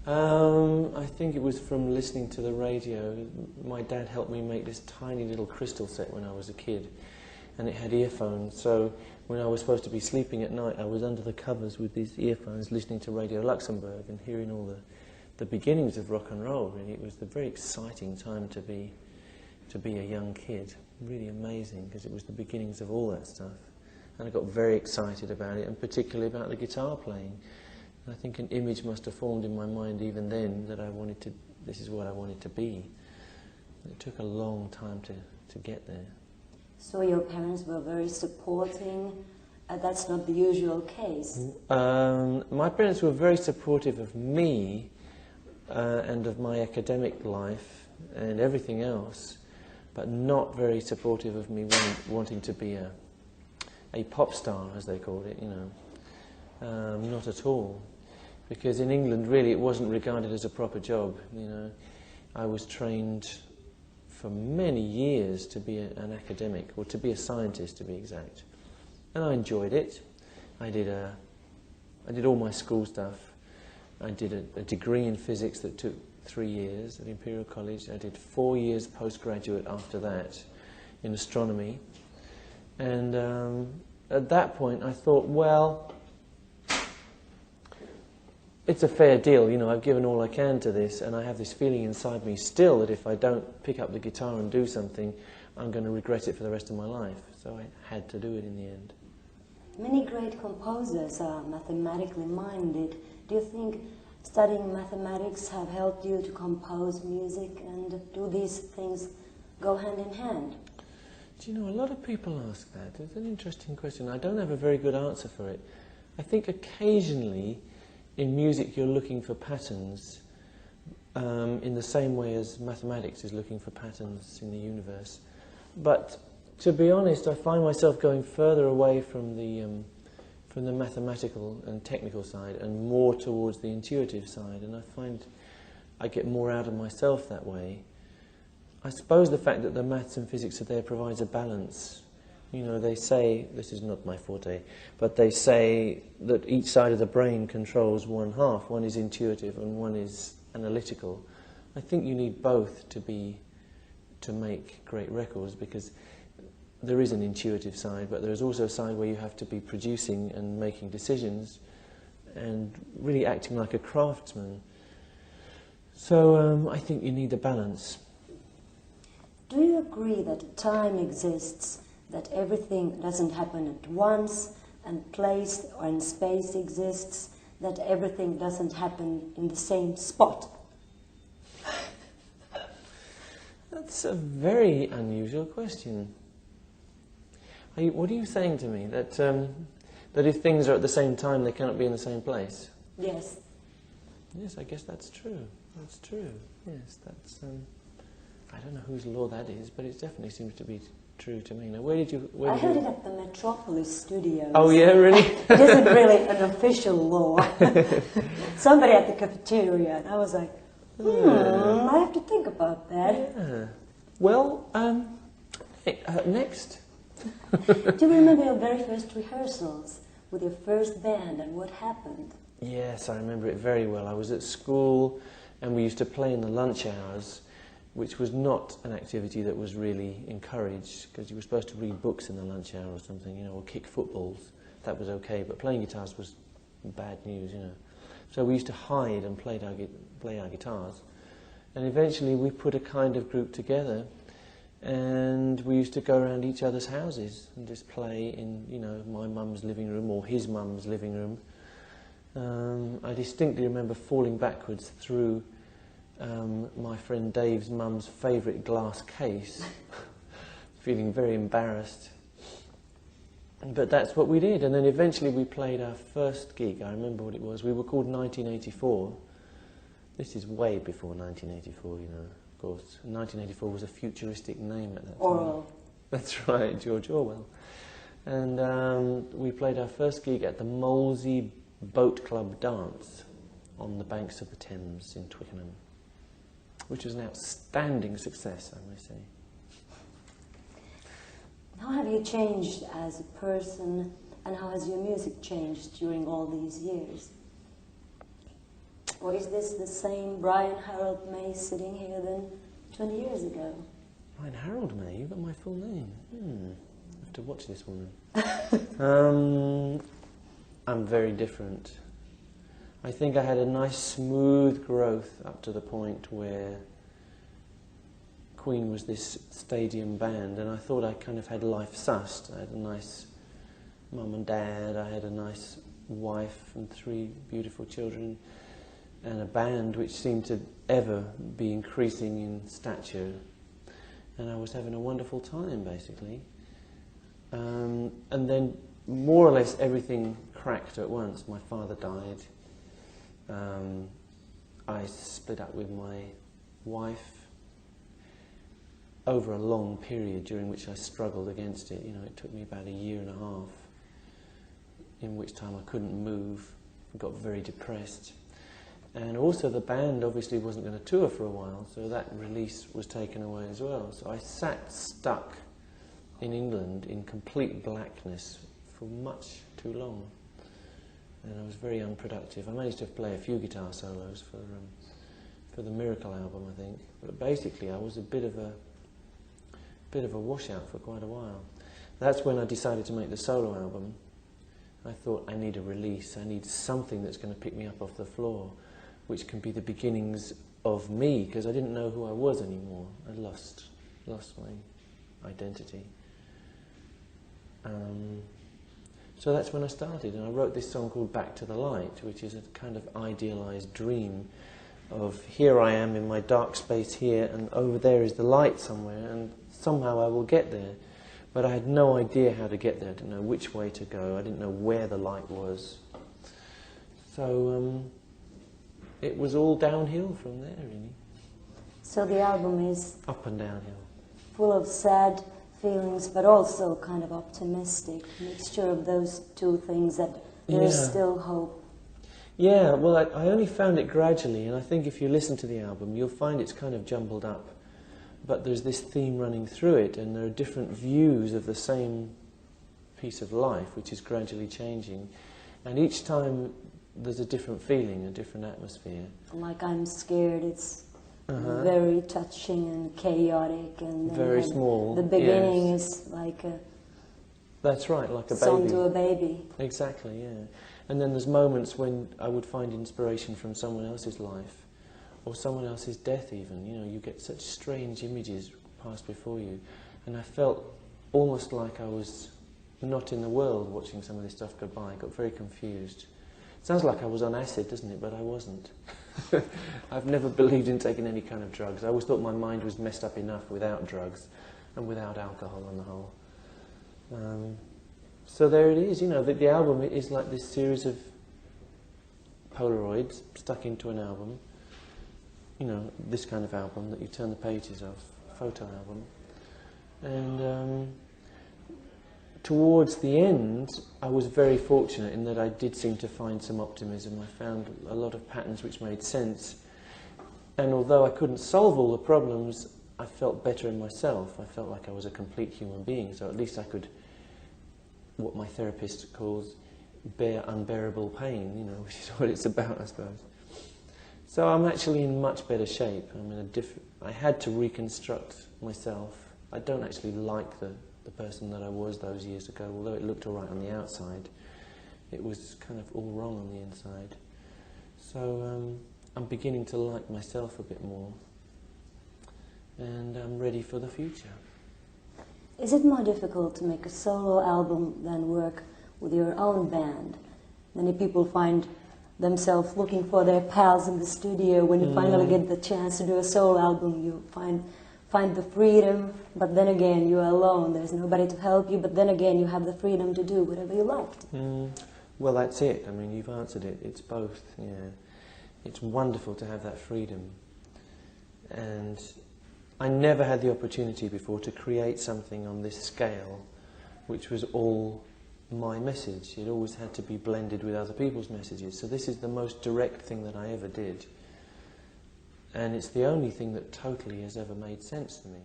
I think it was from listening to the radio. My dad helped me make this tiny little crystal set when I was a kid, and it had earphones, so when I was supposed to be sleeping at night, I was under the covers with these earphones listening to Radio Luxembourg and hearing all the beginnings of rock and roll, really. It was a very exciting time to be a young kid. Really amazing, because it was the beginnings of all that stuff. And I got very excited about it, and particularly about the guitar playing. And I think an image must have formed in my mind even then that this is what I wanted to be. It took a long time to get there. So your parents were very supporting. That's not the usual case. My parents were very supportive of me and of my academic life and everything else, but not very supportive of me wanting to be a pop star, as they called it, you know. Not at all. Because in England, really, it wasn't regarded as a proper job, you know. I was trained for many years to be an academic, or to be a scientist, to be exact. And I enjoyed it. I did all my school stuff. I did a degree in physics that took 3 years at Imperial College. I did 4 years postgraduate after that in astronomy. And at that point I thought, well, it's a fair deal, you know, I've given all I can to this, and I have this feeling inside me still that if I don't pick up the guitar and do something, I'm going to regret it for the rest of my life. So I had to do it in the end. Many great composers are mathematically minded. Do you think studying mathematics have helped you to compose music, and do these things go hand in hand? Do you know, a lot of people ask that. It's an interesting question. I don't have a very good answer for it. I think occasionally in music you're looking for patterns in the same way as mathematics is looking for patterns in the universe. But to be honest, I find myself going further away from the mathematical and technical side and more towards the intuitive side, and I find I get more out of myself that way. I suppose the fact that the maths and physics are there provides a balance. You know, they say, this is not my forte, but they say that each side of the brain controls one half. One is intuitive and one is analytical. I think you need both to make great records, because there is an intuitive side, but there is also a side where you have to be producing and making decisions and really acting like a craftsman. So I think you need the balance. Do you agree that time exists, that everything doesn't happen at once, and place and space exists, that everything doesn't happen in the same spot? That's a very unusual question. What are you saying to me? That if things are at the same time, they cannot be in the same place? Yes. Yes, I guess that's true. That's true. Yes, that's... I don't know whose law that is, but it definitely seems to be true to me. Now, I heard it at the Metropolis Studios. Oh, yeah, really? It isn't really an official law. Somebody at the cafeteria, and I was like, I have to think about that. Yeah. Well, next. Do you remember your very first rehearsals with your first band and what happened? Yes, I remember it very well. I was at school and we used to play in the lunch hours, which was not an activity that was really encouraged, because you were supposed to read books in the lunch hour or something, you know, or kick footballs. That was okay, but playing guitars was bad news, you know. So we used to hide and play our guitars. And eventually we put a kind of group together, and we used to go around each other's houses and just play in, you know, my mum's living room or his mum's living room. I distinctly remember falling backwards through my friend Dave's mum's favourite glass case, feeling very embarrassed. But that's what we did, and then eventually we played our first gig. I remember what it was. We were called 1984. This is way before 1984, you know, of course. 1984 was a futuristic name at that time. Orwell. That's right, George Orwell. And we played our first gig at the Molesey Boat Club Dance on the banks of the Thames in Twickenham, which was an outstanding success, I may say. How have you changed as a person, and how has your music changed during all these years? Or is this the same Brian Harold May sitting here than 20 years ago? Brian Harold May? You've got my full name. I have to watch this woman. I'm very different. I think I had a nice smooth growth up to the point where Queen was this stadium band, and I thought I kind of had life sussed. I had a nice mum and dad, I had a nice wife and 3 beautiful children, and a band which seemed to ever be increasing in stature, and I was having a wonderful time basically. And then more or less everything cracked at once. My father died, I split up with my wife over a long period during which I struggled against it. You know, it took me about 1.5 years, in which time I couldn't move, got very depressed. And also the band obviously wasn't going to tour for a while, so that release was taken away as well. So I sat stuck in England in complete blackness for much too long. And I was very unproductive. I managed to play a few guitar solos for the Miracle album, I think. But basically I was a bit of a washout for quite a while. That's when I decided to make the solo album. I thought, I need a release, I need something that's going to pick me up off the floor, which can be the beginnings of me, because I didn't know who I was anymore. I lost my identity. So that's when I started, and I wrote this song called Back to the Light, which is a kind of idealised dream of here I am in my dark space here, and over there is the light somewhere, and somehow I will get there. But I had no idea how to get there. I didn't know which way to go. I didn't know where the light was. So it was all downhill from there, really. So the album is Up and downhill. Full of sad feelings, but also kind of optimistic. Mixture of those two things, that there's still hope. Yeah, well, I only found it gradually, and I think if you listen to the album, you'll find it's kind of jumbled up. But there's this theme running through it, and there are different views of the same piece of life, which is gradually changing. And each time there's a different feeling, a different atmosphere. Like I'm Scared, it's very touching and chaotic, and very small. The beginning is like a that's right, like a song baby. to a baby. Exactly, yeah. And then there's moments when I would find inspiration from someone else's life, or someone else's death even. You know, you get such strange images pass before you. And I felt almost like I was not in the world watching some of this stuff go by. I got very confused. It sounds like I was on acid, doesn't it? But I wasn't. I've never believed in taking any kind of drugs. I always thought my mind was messed up enough without drugs and without alcohol on the whole. So there it is, you know, the album is like this series of Polaroids stuck into an album. You know, this kind of album that you turn the pages of, photo album. And towards the end, I was very fortunate in that I did seem to find some optimism. I found a lot of patterns which made sense. And although I couldn't solve all the problems, I felt better in myself. I felt like I was a complete human being, so at least I could, what my therapist calls, bear unbearable pain, you know, which is what it's about, I suppose. So I'm actually in much better shape. I'm in I had to reconstruct myself. I don't actually like the person that I was those years ago, although it looked all right on the outside. It was kind of all wrong on the inside. So I'm beginning to like myself a bit more, and I'm ready for the future. Is it more difficult to make a solo album than work with your own band? Many people find themselves looking for their pals in the studio. When you finally get the chance to do a solo album, you find the freedom, but then again you are alone. There's nobody to help you, but then again you have the freedom to do whatever you liked. Well, that's it. I mean, you've answered it. It's both, yeah. It's wonderful to have that freedom. And I never had the opportunity before to create something on this scale, which was all my message. It always had to be blended with other people's messages. So this is the most direct thing that I ever did. And it's the only thing that totally has ever made sense to me.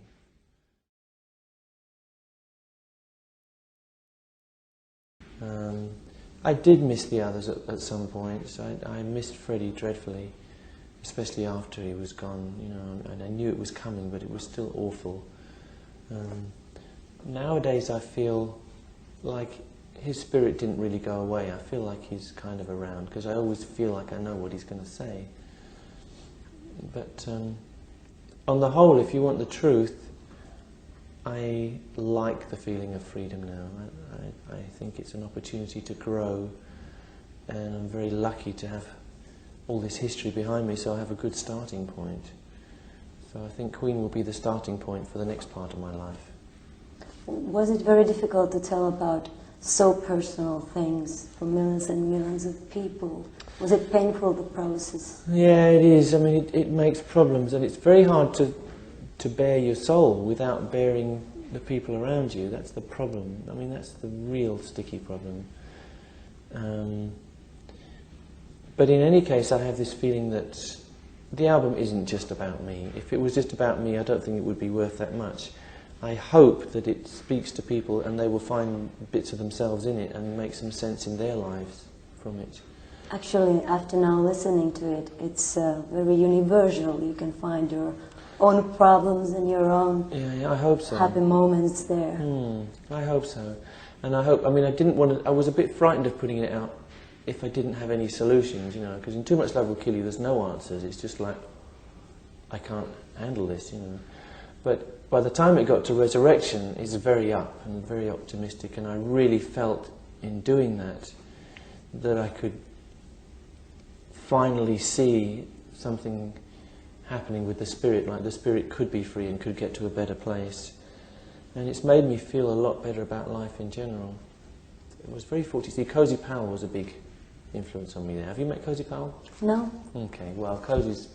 I did miss the others at some points. I missed Freddie dreadfully. especially after he was gone, you know, and I knew it was coming, but it was still awful. Nowadays I feel like his spirit didn't really go away. I feel like he's kind of around, because I always feel like I know what he's going to say. But on the whole, if you want the truth, I like the feeling of freedom now. I think it's an opportunity to grow, and I'm very lucky to have all this history behind me, so I have a good starting point. So I think Queen will be the starting point for the next part of my life. Was it very difficult to tell about so personal things for millions and millions of people? Was it painful, the process? Yeah, it is. I mean, it makes problems, and it's very hard to bear your soul without bearing the people around you. That's the problem. I mean, that's the real sticky problem. But in any case, I have this feeling that the album isn't just about me. If it was just about me, I don't think it would be worth that much. I hope that it speaks to people and they will find bits of themselves in it and make some sense in their lives from it. Actually, after now listening to it, it's very universal. You can find your own problems and your own I hope so. happy moments there. I hope so. And I hope, I mean, I was a bit frightened of putting it out if I didn't have any solutions, you know, because in Too Much Love Will Kill You, there's no answers. It's just like, I can't handle this, you know. But by the time it got to Resurrection, it's very up and very optimistic, and I really felt in doing that I could finally see something happening with the spirit, like the spirit could be free and could get to a better place. And it's made me feel a lot better about life in general. It was very fortunate. See, Cozy Powell was a big influence on me there. Have you met Cozy Powell? No. Okay, well, Cozy's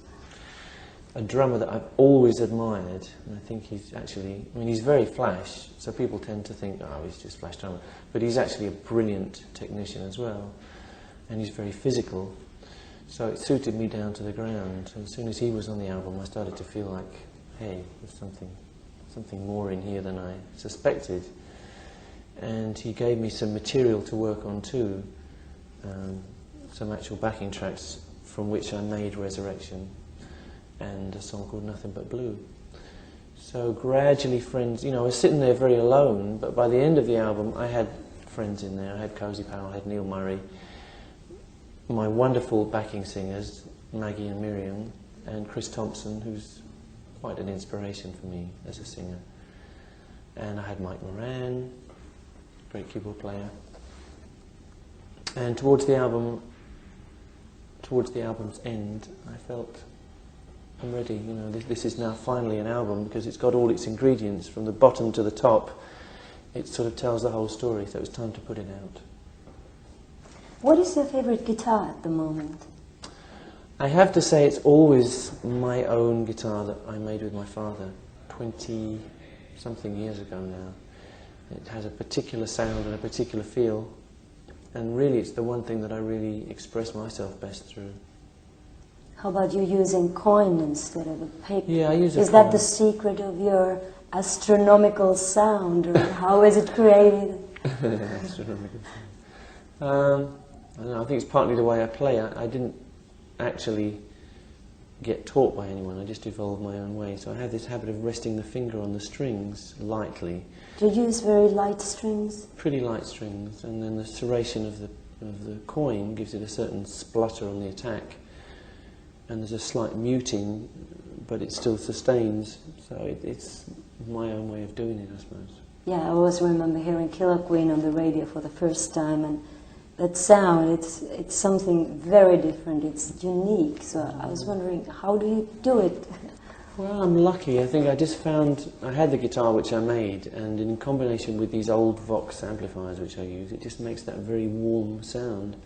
a drummer that I've always admired, and I think he's actually, I mean, he's very flash, so people tend to think, oh, he's just flash drummer, but he's actually a brilliant technician as well, and he's very physical, so it suited me down to the ground. As soon as he was on the album, I started to feel like, hey, there's something more in here than I suspected, and he gave me some material to work on too, some actual backing tracks from which I made Resurrection, and a song called Nothing But Blue. So gradually friends, you know, I was sitting there very alone, but by the end of the album I had friends in there. I had Cozy Powell, I had Neil Murray, my wonderful backing singers, Maggie and Miriam, and Chris Thompson, who's quite an inspiration for me as a singer. And I had Mike Moran, great keyboard player. And towards the album's end, I felt, I'm ready, you know, this is now finally an album, because it's got all its ingredients from the bottom to the top. It sort of tells the whole story, so it's time to put it out. What is your favorite guitar at the moment? I have to say it's always my own guitar that I made with my father 20-something years ago now. It has a particular sound and a particular feel, and really it's the one thing that I really express myself best through. How about you using coin instead of a paper? Yeah, I use a coin. Is that the secret of your astronomical sound, or how is it created? Astronomical sound. I don't know, I think it's partly the way I play. I didn't actually get taught by anyone, I just evolved my own way. So I have this habit of resting the finger on the strings lightly. Do you use very light strings? Pretty light strings, and then the serration of the coin gives it a certain splutter on the attack. And there's a slight muting, but it still sustains. So it's my own way of doing it, I suppose. Yeah, I always remember hearing Killer Queen on the radio for the first time, and that sound, it's something very different, it's unique. So I was wondering, how do you do it? Well, I'm lucky. I think I just found, I had the guitar which I made, and in combination with these old Vox amplifiers which I use, it just makes that very warm sound.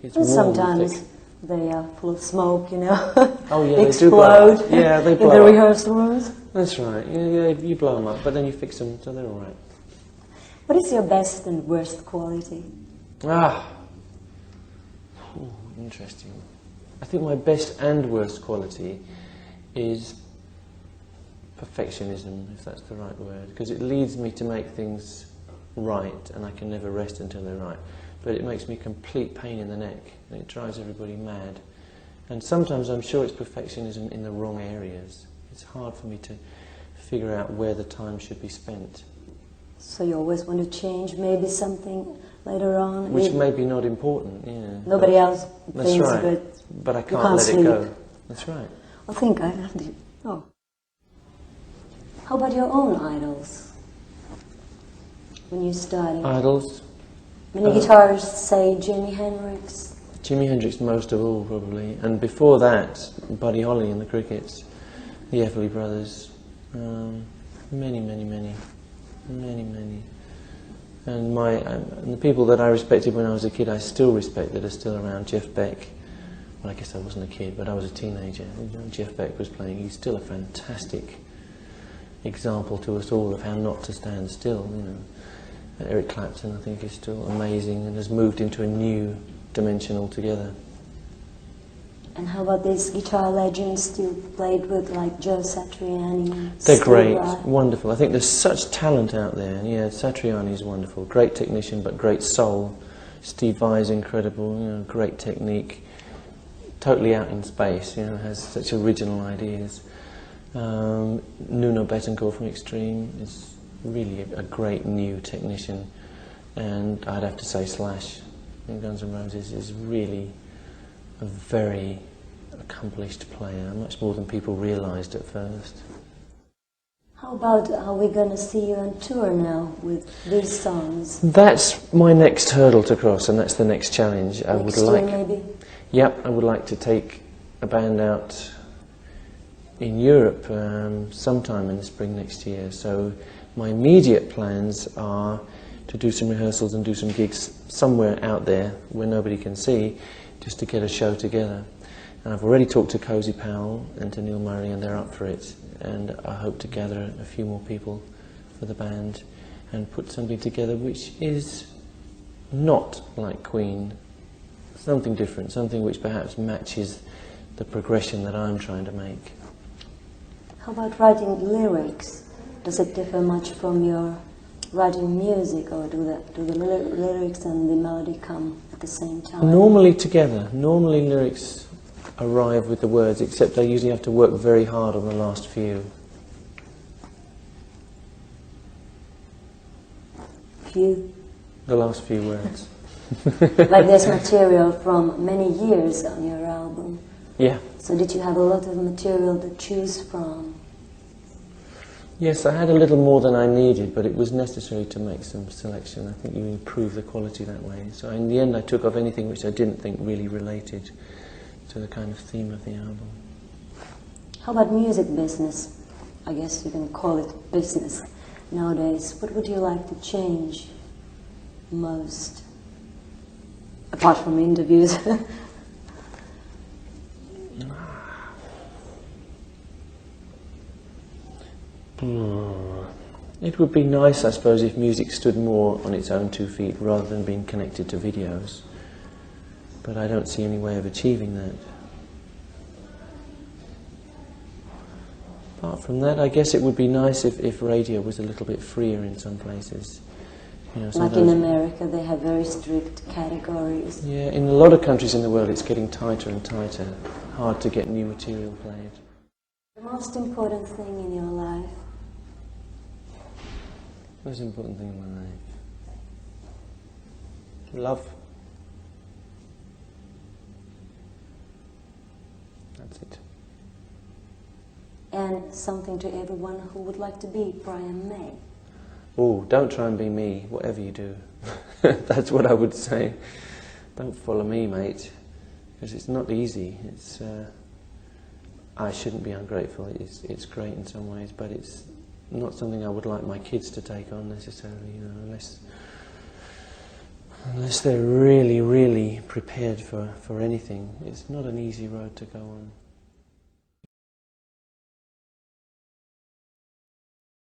It's And warm, sometimes thick. they are full of smoke, you know. Oh yeah, explode they do blow up. Yeah, they blow in the up. rehearsal rooms. That's right. Yeah, you blow them up, but then you fix them, so they're all right. What is your best and worst quality? Ah, interesting. I think my best and worst quality is perfectionism, if that's the right word, because it leads me to make things right, and I can never rest until they're right. But it makes me a complete pain in the neck, and it drives everybody mad. And sometimes I'm sure it's perfectionism in the wrong areas. It's hard for me to figure out where the time should be spent. So you always want to change maybe something later on? Which may be not important, yeah. Nobody else That's thinks right. of it. But I You can't let sleep. it go. That's right. I think I have to. Oh. How about your own idols? When you started? Idols? Many guitarists say Jimi Hendrix. Jimi Hendrix most of all, probably. And before that, Buddy Holly and the Crickets, the Everly Brothers. Many. And and the people that I respected when I was a kid, I still respect that are still around. Jeff Beck. Well, I guess I wasn't a kid, but I was a teenager. You know, Jeff Beck was playing. He's still a fantastic example to us all of how not to stand still. You know, Eric Clapton, I think, is still amazing and has moved into a new dimension altogether. And how about these guitar legends you played with, like Joe Satriani? They're Steve great, Reich? wonderful. I think there's such talent out there. Yeah, Satriani's wonderful, great technician, but great soul. Steve Vai's incredible, you know, great technique. Totally out in space, you know, has such original ideas. Nuno Bettencourt from Extreme is really a great new technician. And I'd have to say Slash in Guns N' Roses is really a very accomplished player, much more than people realised at first. How about, are we going to see you on tour now with these songs? That's my next hurdle to cross, and that's the next challenge. I would like. Next year, maybe? Yep, I would like to take a band out in Europe sometime in the spring next year. So my immediate plans are to do some rehearsals and do some gigs somewhere out there where nobody can see, just to get a show together. And I've already talked to Cozy Powell and to Neil Murray, and they're up for it. And I hope to gather a few more people for the band and put something together which is not like Queen, something different, something which perhaps matches the progression that I'm trying to make. How about writing lyrics? Does it differ much from your writing music, or do the lyrics and the melody come at the same time? Normally together. Normally lyrics arrive with the words, except I usually have to work very hard on the last few. Few? The last few words. Like there's material from many years on your album. Yeah. So did you have a lot of material to choose from? Yes, I had a little more than I needed, but it was necessary to make some selection. I think you improve the quality that way. So in the end I took off anything which I didn't think really related to the kind of theme of the album. How about music business? I guess you can call it business nowadays. What would you like to change most? Apart from interviews. It would be nice, I suppose, if music stood more on its own 2 feet rather than being connected to videos. But I don't see any way of achieving that. Apart from that, I guess it would be nice if radio was a little bit freer in some places. You know, like in America, they have very strict categories. Yeah, in a lot of countries in the world it's getting tighter and tighter. Hard to get new material played. The most important thing in your life? Most important thing in my life? Love. That's it. And something to everyone who would like to be Brian May. Oh, don't try and be me, whatever you do. That's what I would say. Don't follow me, mate, because it's not easy. It's I shouldn't be ungrateful. It's great in some ways, but it's not something I would like my kids to take on necessarily. You know, unless they're really, really prepared for anything. It's not an easy road to go on.